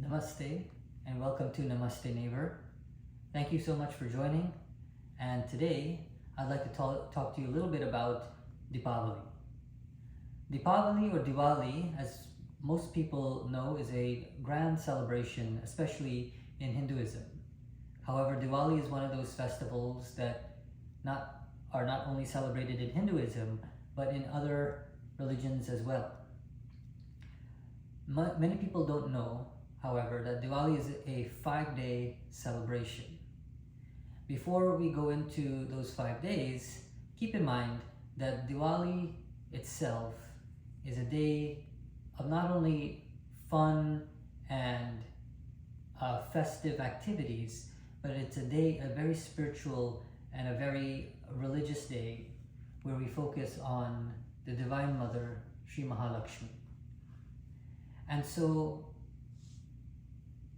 Namaste and welcome to Namaste Neighbor. Thank you so much for joining, and today I'd like to talk to you a little bit about Deepavali. Deepavali or Diwali, as most people know, is a grand celebration, especially in Hinduism. However, Diwali is one of those festivals that are not only celebrated in Hinduism, but in other religions as well. Many people don't know, however, that Diwali is a 5-day celebration. Before we go into those 5 days, keep in mind that Diwali itself is a day of not only fun and festive activities, but it's a very spiritual and a very religious day where we focus on the Divine Mother, Sri Mahalakshmi. And so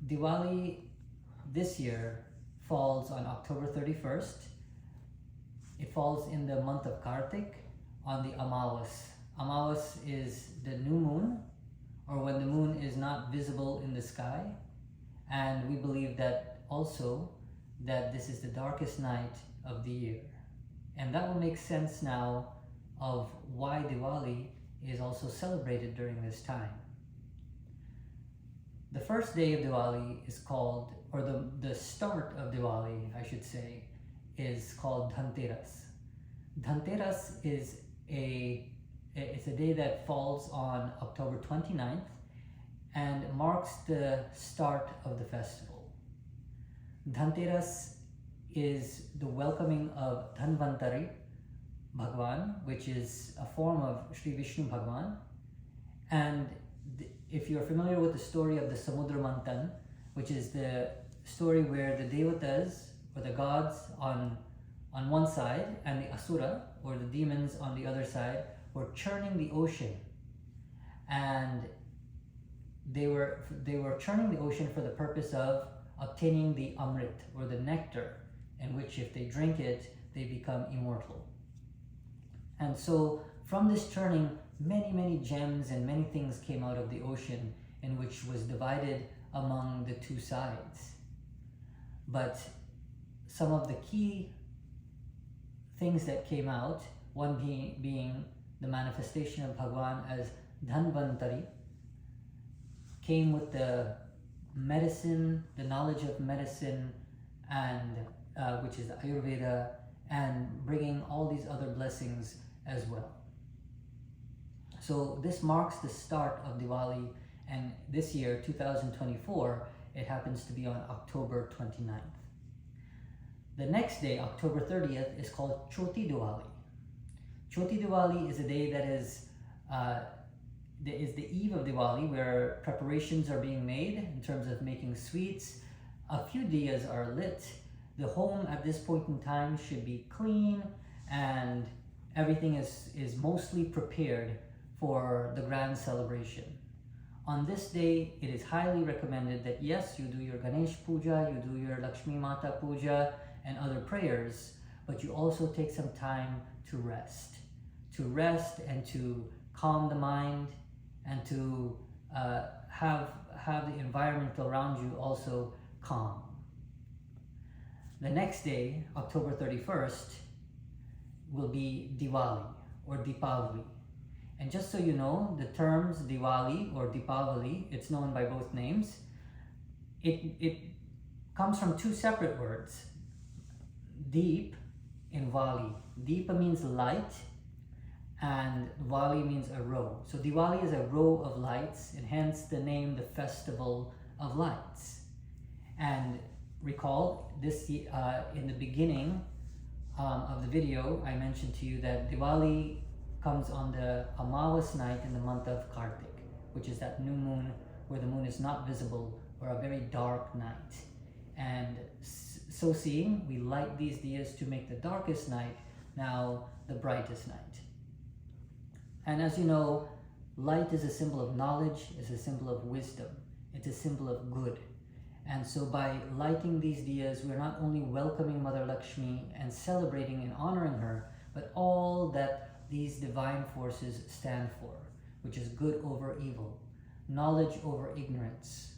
Diwali this year falls on October 31st. It falls in the month of Kartik on the Amawas. Amawas is the new moon, or when the moon is not visible in the sky. And we believe that also that this is the darkest night of the year. And that will make sense now of why Diwali is also celebrated during this time. The first day of Diwali is called, or the start of Diwali, I should say, is called Dhanteras. Dhanteras is it's a day that falls on October 29th and marks the start of the festival. Dhanteras is the welcoming of Dhanvantari Bhagwan, which is a form of Sri Vishnu Bhagwan. And if you're familiar with the story of the Samudra Manthan, which is the story where the Devatas, or the gods, on one side, and the Asura, or the demons, on the other side, were churning the ocean. And they were churning the ocean for the purpose of obtaining the Amrit, or the nectar, in which if they drink it, they become immortal. And so from this churning, many gems and many things came out of the ocean, in which was divided among the two sides. But some of the key things that came out, one being the manifestation of Bhagwan as Dhanvantari, came with the medicine, the knowledge of medicine, and which is the Ayurveda, and bringing all these other blessings as well. So this marks the start of Diwali, and this year, 2024, it happens to be on October 29th. The next day, October 30th, is called Choti Diwali. Choti Diwali is a day that is the eve of Diwali, where preparations are being made in terms of making sweets. A few diyas are lit. The home at this point in time should be clean, and everything is mostly prepared for the grand celebration. On this day, it is highly recommended that yes, you do your Ganesh Puja, you do your Lakshmi Mata Puja and other prayers, but you also take some time to rest and to calm the mind, and to have the environment around you also calm. The next day, October 31st, will be Diwali or Deepavali. And just so you know, the terms Diwali or Deepavali, it's known by both names. It comes from two separate words. Deep in Vali. Deepa means light, and Vali means a row. So Diwali is a row of lights, and hence the name, the Festival of Lights. And recall this, in the beginning of the video, I mentioned to you that Diwali comes on the Amawas night in the month of Kartik, which is that new moon where the moon is not visible, or a very dark night. And so seeing, we light these diyas to make the darkest night now the brightest night. And as you know, light is a symbol of knowledge, is a symbol of wisdom, it's a symbol of good. And so by lighting these diyas, we're not only welcoming Mother Lakshmi and celebrating and honoring her, but all that these divine forces stand for, which is good over evil, knowledge over ignorance,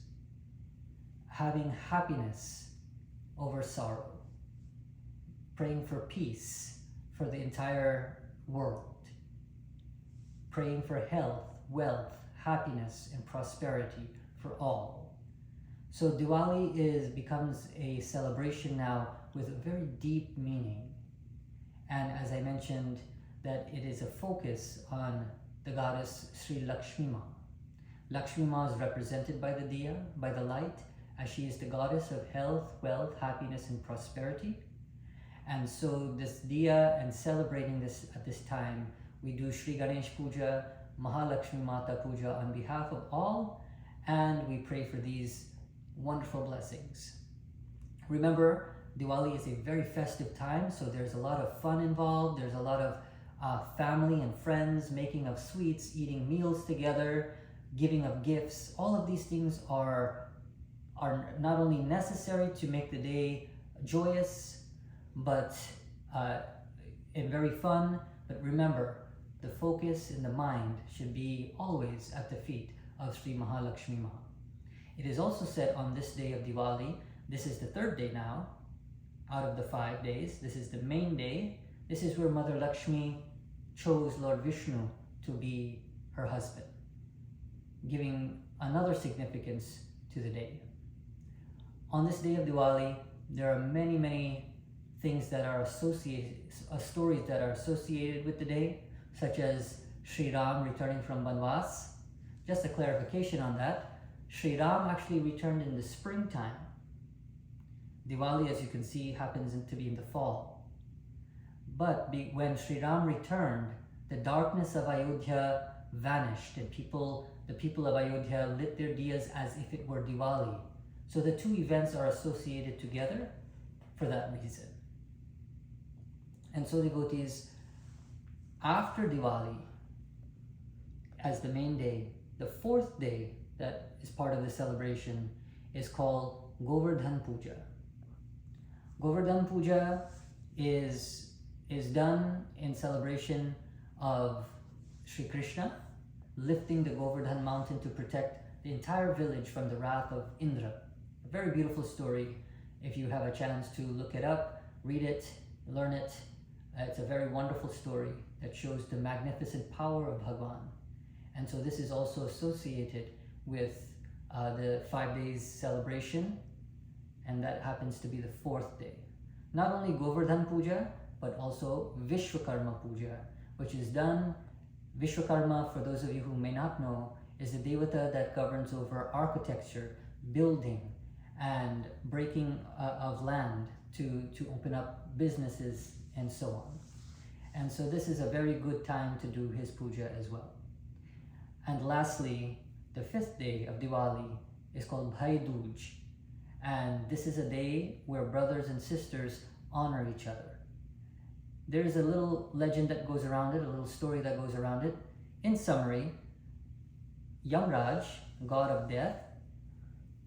having happiness over sorrow, praying for peace for the entire world, praying for health, wealth, happiness, and prosperity for all. So Diwali becomes a celebration now with a very deep meaning. And as I mentioned, that it is a focus on the goddess Sri Lakshmi Ma. Lakshmi Ma is represented by the diya, by the light, as she is the goddess of health, wealth, happiness, and prosperity. And so this diya and celebrating this at this time, we do Sri Ganesh Puja, Mahalakshmi Mata Puja on behalf of all, and we pray for these wonderful blessings. Remember, Diwali is a very festive time, so there's a lot of fun involved. There's a lot of family and friends making of sweets, eating meals together, giving of gifts. All of these things are not only necessary to make the day joyous, but and very fun. But remember, the focus in the mind should be always at the feet of Sri Mahalakshmi Ma. It is also said on this day of Diwali, this is the third day now, out of the 5 days. This is the main day. This is where Mother Lakshmi chose Lord Vishnu to be her husband, giving another significance to the day. On this day of Diwali, there are many, many things that are associated, stories that are associated with the day, such as Sri Ram returning from Banvas. Just a clarification on that, Sri Ram actually returned in the springtime. Diwali, as you can see, happens to be in the fall. But when Sri Ram returned, the darkness of Ayodhya vanished, and the people of Ayodhya lit their diyas as if it were Diwali. So the two events are associated together for that reason. And so devotees, after Diwali, as the main day, the fourth day that is part of the celebration is called Govardhan Puja. Govardhan Puja is done in celebration of Sri Krishna lifting the Govardhan mountain to protect the entire village from the wrath of Indra. A very beautiful story. If you have a chance to look it up, read it, learn it. It's a very wonderful story that shows the magnificent power of Bhagwan. And so this is also associated with the 5 days celebration, and that happens to be the fourth day. Not only Govardhan Puja, but also Vishwakarma Puja, which is done. Vishwakarma, for those of you who may not know, is the devata that governs over architecture, building, and breaking of land to open up businesses and so on. And so this is a very good time to do his puja as well. And lastly, the fifth day of Diwali is called Bhai Dooj. And this is a day where brothers and sisters honor each other. There is a little legend that goes around it, a little story that goes around it. In summary, Yamraj, god of death,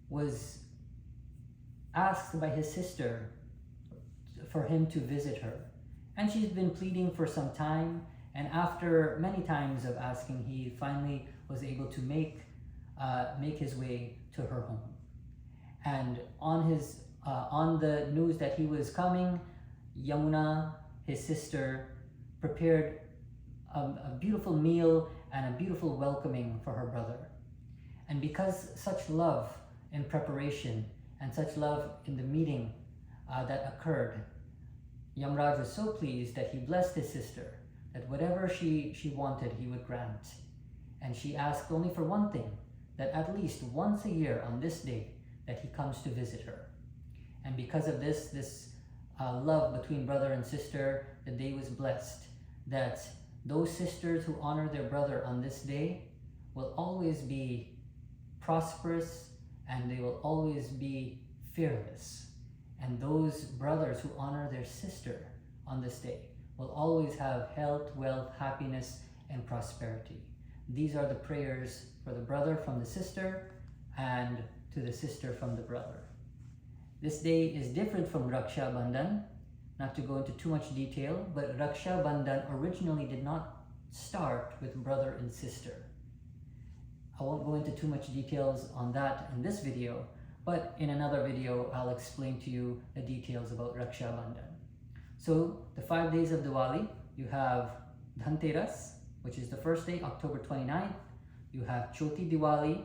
was asked by his sister for him to visit her. And she's been pleading for some time, and after many times of asking, he finally was able to make his way to her home. And on the news that he was coming, Yamuna, his sister, prepared a beautiful meal and a beautiful welcoming for her brother. And because such love in preparation and such love in the meeting that occurred, Yamraj was so pleased that he blessed his sister, that whatever she wanted, he would grant. And she asked only for one thing, that at least once a year on this day, that he comes to visit her. And because of this love between brother and sister, the day was blessed, that those sisters who honor their brother on this day will always be prosperous, and they will always be fearless. And those brothers who honor their sister on this day will always have health, wealth, happiness, and prosperity. These are the prayers for the brother from the sister and to the sister from the brother. This day is different from Raksha Bandhan. Not to go into too much detail, but Raksha Bandhan originally did not start with brother and sister. I won't go into too much details on that in this video, But in another video, I'll explain to you the details about Raksha Bandhan. So the 5 days of Diwali, you have Dhanteras, which is the first day, October 29th. You have Choti Diwali,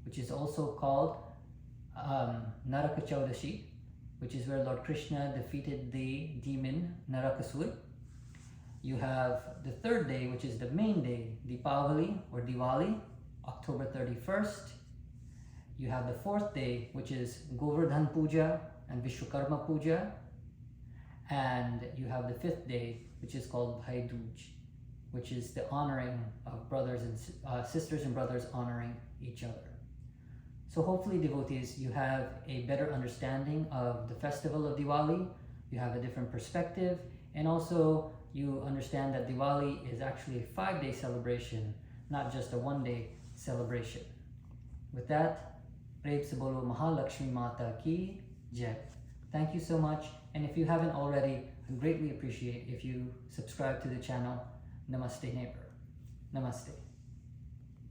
which is also called Naraka Chaudashi, which is where Lord Krishna defeated the demon Narakasur. You have the third day, which is the main day, Deepavali or Diwali, October 31st. You have the fourth day, which is Govardhan Puja and Vishwakarma Puja. And you have the fifth day, which is called Bhai Dooj, which is the honoring of brothers and sisters and brothers honoring each other. So hopefully, devotees, you have a better understanding of the festival of Diwali, you have a different perspective, and also you understand that Diwali is actually a 5-day celebration, not just a 1-day celebration. With that, Prem se bolo Mahalakshmi Mata ki Jai. Thank you so much, and if you haven't already, I greatly appreciate if you subscribe to the channel Namaste Neighbor. Namaste.